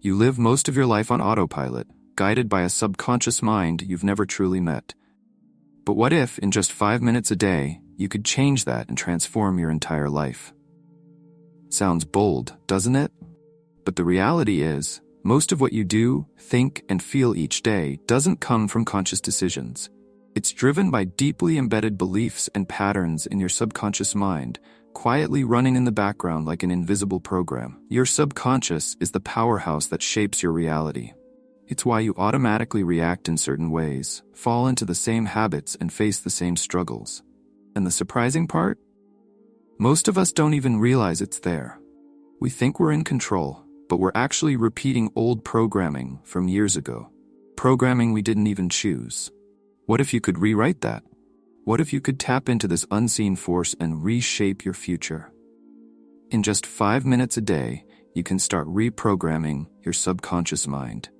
You live most of your life on autopilot, guided by a subconscious mind you've never truly met. But what if, in just 5 minutes a day, you could change that and transform your entire life? Sounds bold, doesn't it? But the reality is, most of what you do, think, and feel each day doesn't come from conscious decisions. It's driven by deeply embedded beliefs and patterns in your subconscious mind, quietly running in the background like an invisible program. Your subconscious is the powerhouse that shapes your reality. It's why you automatically react in certain ways, fall into the same habits, and face the same struggles. And the surprising part? Most of us don't even realize it's there. We think we're in control, but we're actually repeating old programming from years ago. Programming we didn't even choose. What if you could rewrite that? What if you could tap into this unseen force and reshape your future? In just 5 minutes a day, you can start reprogramming your subconscious mind.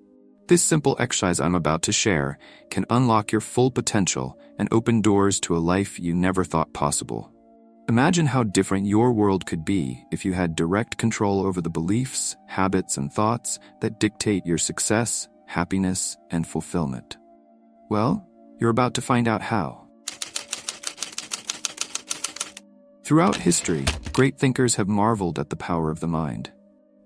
This simple exercise I'm about to share can unlock your full potential and open doors to a life you never thought possible. Imagine how different your world could be if you had direct control over the beliefs, habits, and thoughts that dictate your success, happiness, and fulfillment. Well, you're about to find out how. Throughout history, great thinkers have marveled at the power of the mind.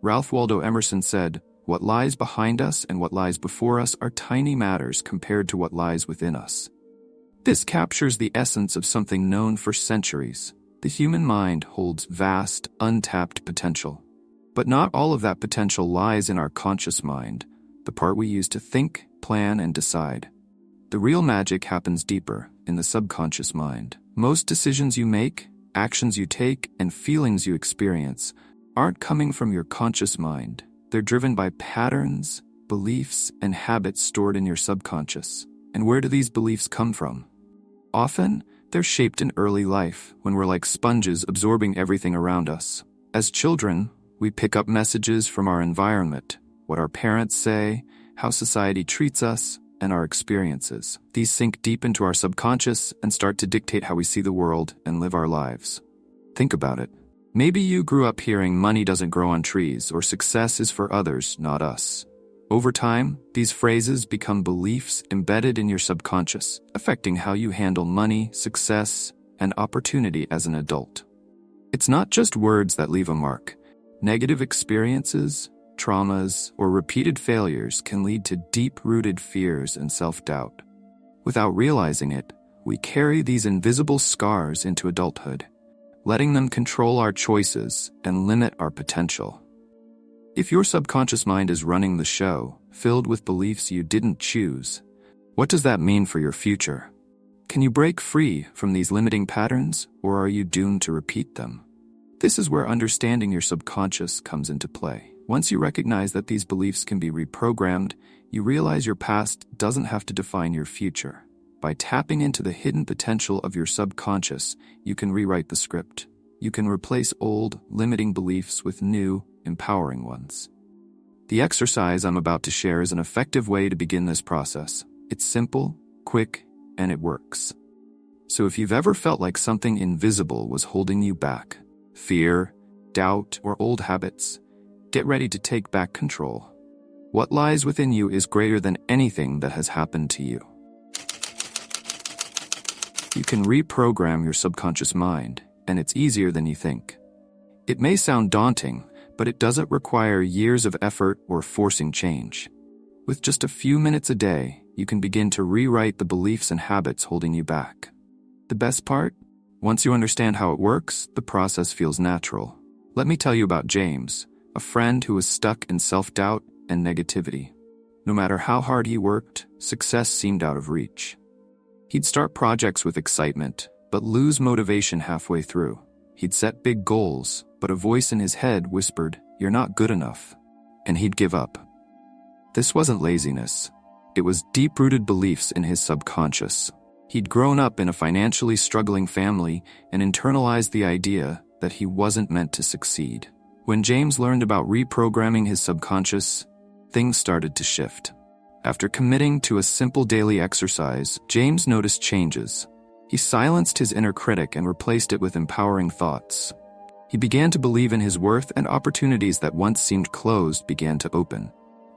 Ralph Waldo Emerson said, "What lies behind us and what lies before us are tiny matters compared to what lies within us." This captures the essence of something known for centuries. The human mind holds vast, untapped potential. But not all of that potential lies in our conscious mind, the part we use to think, plan, and decide. The real magic happens deeper, in the subconscious mind. Most decisions you make, actions you take, and feelings you experience aren't coming from your conscious mind. They're driven by patterns, beliefs, and habits stored in your subconscious. And where do these beliefs come from? Often, they're shaped in early life, when we're like sponges absorbing everything around us. As children, we pick up messages from our environment, what our parents say, how society treats us, and our experiences. These sink deep into our subconscious and start to dictate how we see the world and live our lives. Think about it. Maybe you grew up hearing money doesn't grow on trees, or success is for others, not us. Over time, these phrases become beliefs embedded in your subconscious, affecting how you handle money, success, and opportunity as an adult. It's not just words that leave a mark. Negative experiences, traumas, or repeated failures can lead to deep-rooted fears and self-doubt. Without realizing it, we carry these invisible scars into adulthood, letting them control our choices and limit our potential. If your subconscious mind is running the show, filled with beliefs you didn't choose, what does that mean for your future? Can you break free from these limiting patterns, or are you doomed to repeat them? This is where understanding your subconscious comes into play. Once you recognize that these beliefs can be reprogrammed, you realize your past doesn't have to define your future. By tapping into the hidden potential of your subconscious, you can rewrite the script. You can replace old, limiting beliefs with new, empowering ones. The exercise I'm about to share is an effective way to begin this process. It's simple, quick, and it works. So if you've ever felt like something invisible was holding you back, fear, doubt, or old habits, get ready to take back control. What lies within you is greater than anything that has happened to you. You can reprogram your subconscious mind, and it's easier than you think. It may sound daunting, but it doesn't require years of effort or forcing change. With just a few minutes a day, you can begin to rewrite the beliefs and habits holding you back. The best part? Once you understand how it works, the process feels natural. Let me tell you about James, a friend who was stuck in self-doubt and negativity. No matter how hard he worked, success seemed out of reach. He'd start projects with excitement, but lose motivation halfway through. He'd set big goals, but a voice in his head whispered, "You're not good enough," and he'd give up. This wasn't laziness. It was deep-rooted beliefs in his subconscious. He'd grown up in a financially struggling family and internalized the idea that he wasn't meant to succeed. When James learned about reprogramming his subconscious, things started to shift. After committing to a simple daily exercise, James noticed changes. He silenced his inner critic and replaced it with empowering thoughts. He began to believe in his worth, and opportunities that once seemed closed began to open.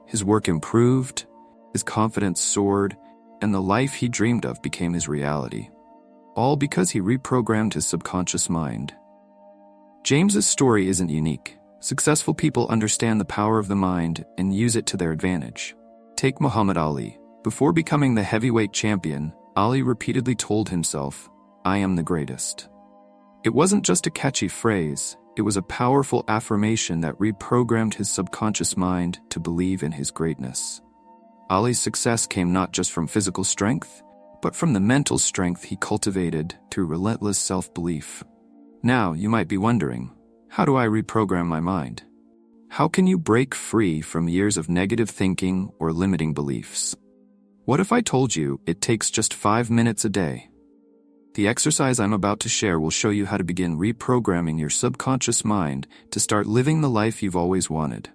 His work improved, his confidence soared, and the life he dreamed of became his reality. All because he reprogrammed his subconscious mind. James's story isn't unique. Successful people understand the power of the mind and use it to their advantage. Take Muhammad Ali. Before becoming the heavyweight champion, Ali repeatedly told himself, "I am the greatest." It wasn't just a catchy phrase, it was a powerful affirmation that reprogrammed his subconscious mind to believe in his greatness. Ali's success came not just from physical strength, but from the mental strength he cultivated through relentless self-belief. Now, you might be wondering, how do I reprogram my mind? How can you break free from years of negative thinking or limiting beliefs? What if I told you it takes just 5 minutes a day? The exercise I'm about to share will show you how to begin reprogramming your subconscious mind to start living the life you've always wanted.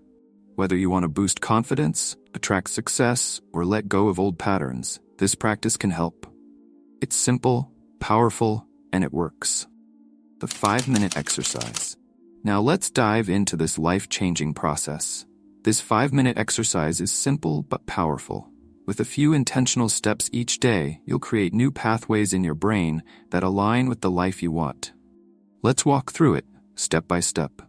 Whether you want to boost confidence, attract success, or let go of old patterns, this practice can help. It's simple, powerful, and it works. The 5-minute exercise. Now let's dive into this life-changing process. This 5-minute exercise is simple but powerful. With a few intentional steps each day, you'll create new pathways in your brain that align with the life you want. Let's walk through it, step by step.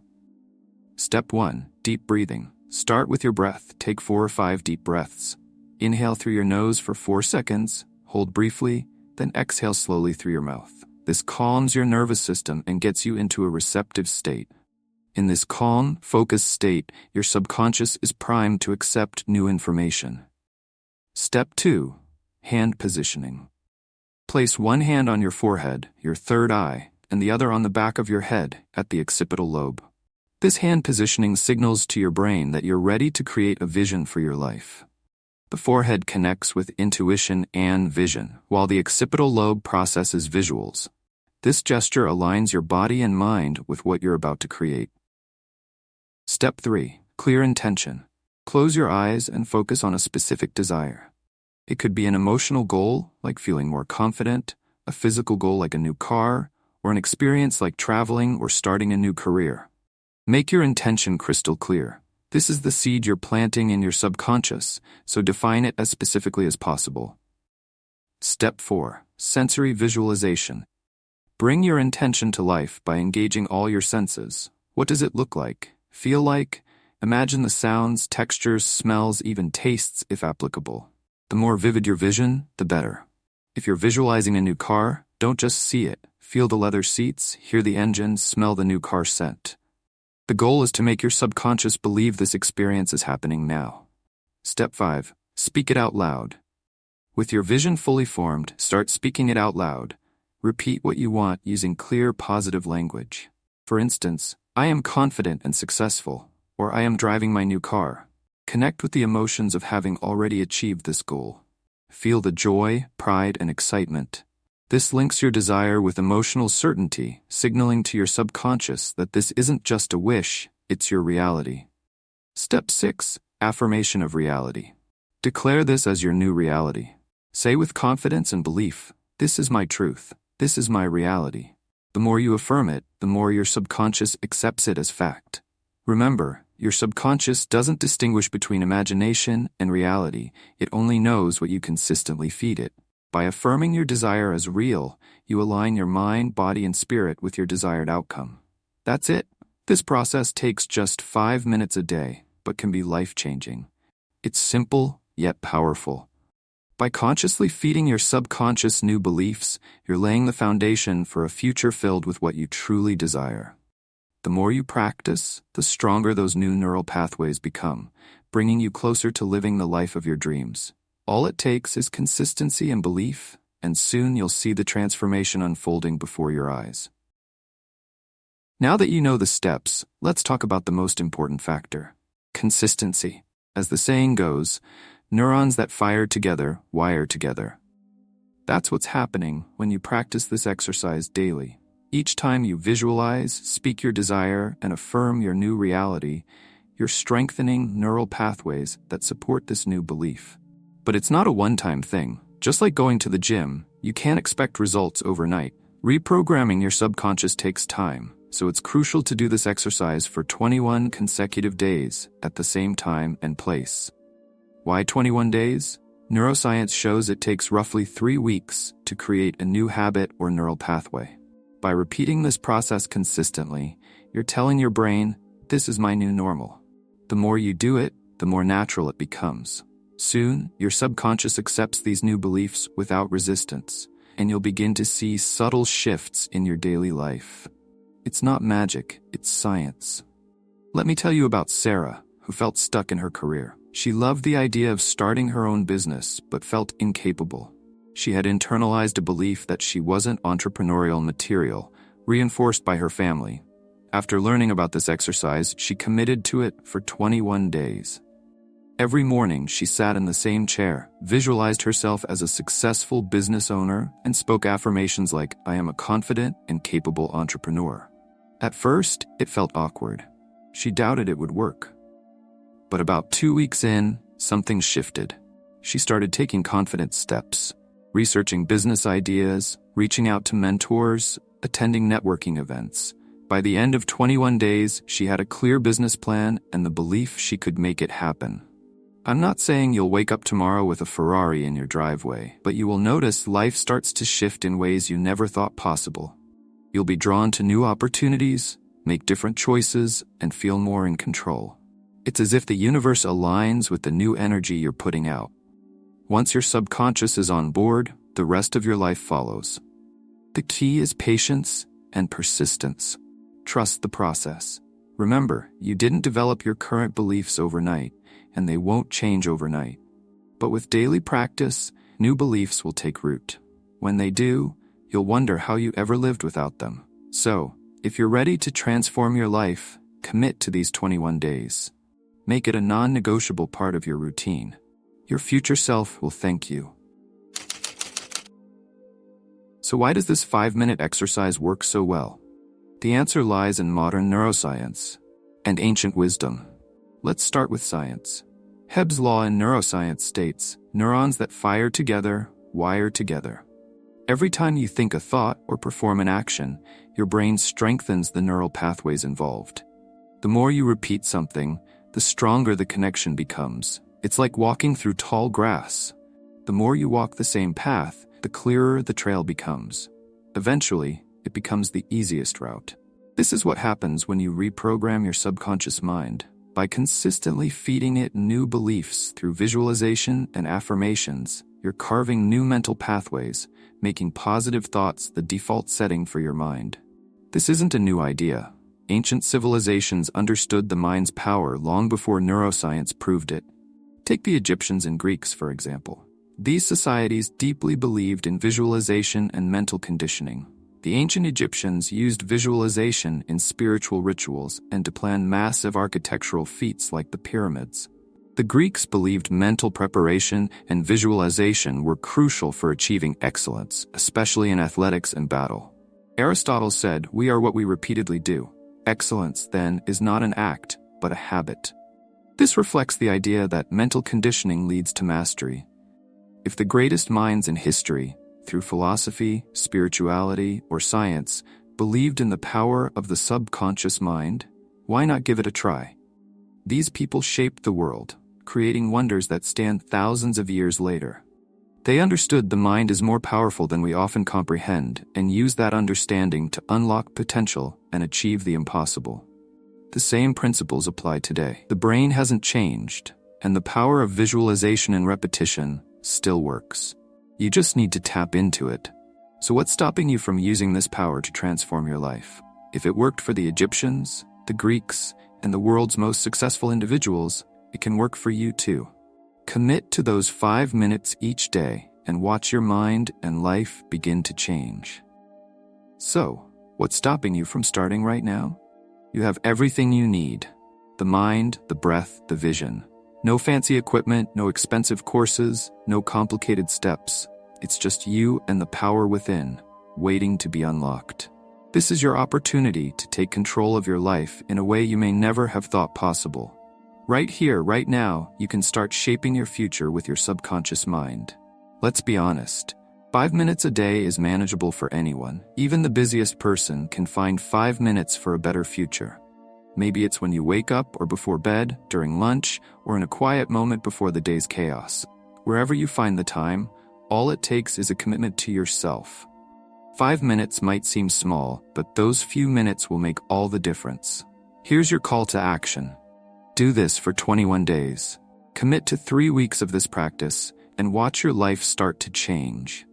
Step 1. Deep breathing. Start with your breath. Take 4 or 5 deep breaths. Inhale through your nose for 4 seconds, hold briefly, then exhale slowly through your mouth. This calms your nervous system and gets you into a receptive state. In this calm, focused state, your subconscious is primed to accept new information. Step 2. Hand positioning. Place one hand on your forehead, your third eye, and the other on the back of your head at the occipital lobe. This hand positioning signals to your brain that you're ready to create a vision for your life. The forehead connects with intuition and vision, while the occipital lobe processes visuals. This gesture aligns your body and mind with what you're about to create. Step 3. Clear intention. Close your eyes and focus on a specific desire. It could be an emotional goal, like feeling more confident, a physical goal like a new car, or an experience like traveling or starting a new career. Make your intention crystal clear. This is the seed you're planting in your subconscious, so define it as specifically as possible. Step 4. Sensory visualization. Bring your intention to life by engaging all your senses. What does it look like? Feel like? Imagine the sounds, textures, smells, even tastes if applicable. The more vivid your vision, the better. If you're visualizing a new car, don't just see it. Feel the leather seats, hear the engine, smell the new car scent. The goal is to make your subconscious believe this experience is happening now. Step 5. Speak it out loud. With your vision fully formed, start speaking it out loud. Repeat what you want using clear, positive language. For instance, I am confident and successful, or I am driving my new car. Connect with the emotions of having already achieved this goal. Feel the joy, pride, and excitement. This links your desire with emotional certainty, signaling to your subconscious that this isn't just a wish, it's your reality. Step 6. Affirmation of reality. Declare this as your new reality. Say with confidence and belief, "This is my truth. This is my reality." The more you affirm it, the more your subconscious accepts it as fact. Remember, your subconscious doesn't distinguish between imagination and reality. It only knows what you consistently feed it. By affirming your desire as real, you align your mind, body, and spirit with your desired outcome. That's it. This process takes just 5 minutes a day, but can be life-changing. It's simple, yet powerful. By consciously feeding your subconscious new beliefs, you're laying the foundation for a future filled with what you truly desire. The more you practice, the stronger those new neural pathways become, bringing you closer to living the life of your dreams. All it takes is consistency and belief, and soon you'll see the transformation unfolding before your eyes. Now that you know the steps, let's talk about the most important factor: consistency. As the saying goes, neurons that fire together wire together. That's what's happening when you practice this exercise daily. Each time you visualize, speak your desire, and affirm your new reality, you're strengthening neural pathways that support this new belief. But it's not a one-time thing. Just like going to the gym, you can't expect results overnight. Reprogramming your subconscious takes time, so it's crucial to do this exercise for 21 consecutive days at the same time and place. Why 21 days? Neuroscience shows it takes roughly 3 weeks to create a new habit or neural pathway. By repeating this process consistently, you're telling your brain, this is my new normal. The more you do it, the more natural it becomes. Soon, your subconscious accepts these new beliefs without resistance, and you'll begin to see subtle shifts in your daily life. It's not magic, it's science. Let me tell you about Sarah, who felt stuck in her career. She loved the idea of starting her own business, but felt incapable. She had internalized a belief that she wasn't entrepreneurial material, reinforced by her family. After learning about this exercise, she committed to it for 21 days. Every morning, she sat in the same chair, visualized herself as a successful business owner, and spoke affirmations like, I am a confident and capable entrepreneur. At first, it felt awkward. She doubted it would work. But about 2 weeks in, something shifted. She started taking confident steps, researching business ideas, reaching out to mentors, attending networking events. By the end of 21 days, she had a clear business plan and the belief she could make it happen. I'm not saying you'll wake up tomorrow with a Ferrari in your driveway, but you will notice life starts to shift in ways you never thought possible. You'll be drawn to new opportunities, make different choices, and feel more in control. It's as if the universe aligns with the new energy you're putting out. Once your subconscious is on board, the rest of your life follows. The key is patience and persistence. Trust the process. Remember, you didn't develop your current beliefs overnight, and they won't change overnight. But with daily practice, new beliefs will take root. When they do, you'll wonder how you ever lived without them. So, if you're ready to transform your life, commit to these 21 days. Make it a non-negotiable part of your routine. Your future self will thank you. So why does this 5-minute exercise work so well? The answer lies in modern neuroscience and ancient wisdom. Let's start with science. Hebb's law in neuroscience states, neurons that fire together, wire together. Every time you think a thought or perform an action, your brain strengthens the neural pathways involved. The more you repeat something, the stronger the connection becomes. It's like walking through tall grass. The more you walk the same path, the clearer the trail becomes. Eventually, it becomes the easiest route. This is what happens when you reprogram your subconscious mind. By consistently feeding it new beliefs through visualization and affirmations, you're carving new mental pathways, making positive thoughts the default setting for your mind. This isn't a new idea. Ancient civilizations understood the mind's power long before neuroscience proved it. Take the Egyptians and Greeks, for example. These societies deeply believed in visualization and mental conditioning. The ancient Egyptians used visualization in spiritual rituals and to plan massive architectural feats like the pyramids. The Greeks believed mental preparation and visualization were crucial for achieving excellence, especially in athletics and battle. Aristotle said, "We are what we repeatedly do." Excellence, then, is not an act, but a habit. This reflects the idea that mental conditioning leads to mastery. If the greatest minds in history, through philosophy, spirituality, or science, believed in the power of the subconscious mind, why not give it a try? These people shaped the world, creating wonders that stand thousands of years later. They understood the mind is more powerful than we often comprehend and used that understanding to unlock potential and achieve the impossible. The same principles apply today. The brain hasn't changed, and the power of visualization and repetition still works. You just need to tap into it. So what's stopping you from using this power to transform your life? If it worked for the Egyptians, the Greeks, and the world's most successful individuals, it can work for you too. Commit to those 5 minutes each day and watch your mind and life begin to change. So, what's stopping you from starting right now? You have everything you need. The mind, the breath, the vision. No fancy equipment, no expensive courses, no complicated steps. It's just you and the power within, waiting to be unlocked. This is your opportunity to take control of your life in a way you may never have thought possible. Right here, right now, you can start shaping your future with your subconscious mind. Let's be honest. 5 minutes a day is manageable for anyone. Even the busiest person can find 5 minutes for a better future. Maybe it's when you wake up or before bed, during lunch, or in a quiet moment before the day's chaos. Wherever you find the time, all it takes is a commitment to yourself. 5 minutes might seem small, but those few minutes will make all the difference. Here's your call to action. Do this for 21 days. Commit to 3 weeks of this practice and watch your life start to change.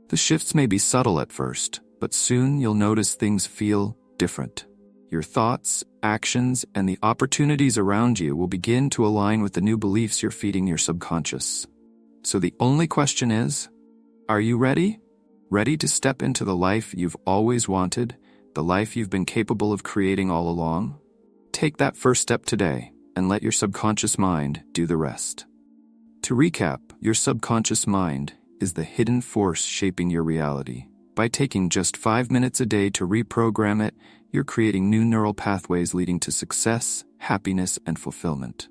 The shifts may be subtle at first, but soon you'll notice things feel different. Your thoughts, actions, and the opportunities around you will begin to align with the new beliefs you're feeding your subconscious. So the only question is, are you ready? Ready to step into the life you've always wanted, the life you've been capable of creating all along? Take that first step today and let your subconscious mind do the rest. To recap, your subconscious mind is the hidden force shaping your reality. By taking just 5 minutes a day to reprogram it, you're creating new neural pathways leading to success, happiness, and fulfillment.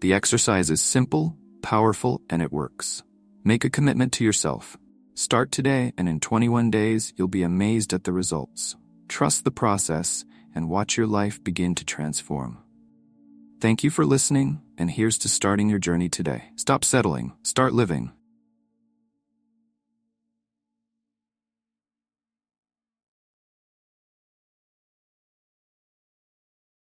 The exercise is simple, powerful, and it works. Make a commitment to yourself. Start today, and in 21 days, you'll be amazed at the results. Trust the process and watch your life begin to transform. Thank you for listening, and here's to starting your journey today. Stop settling, start living,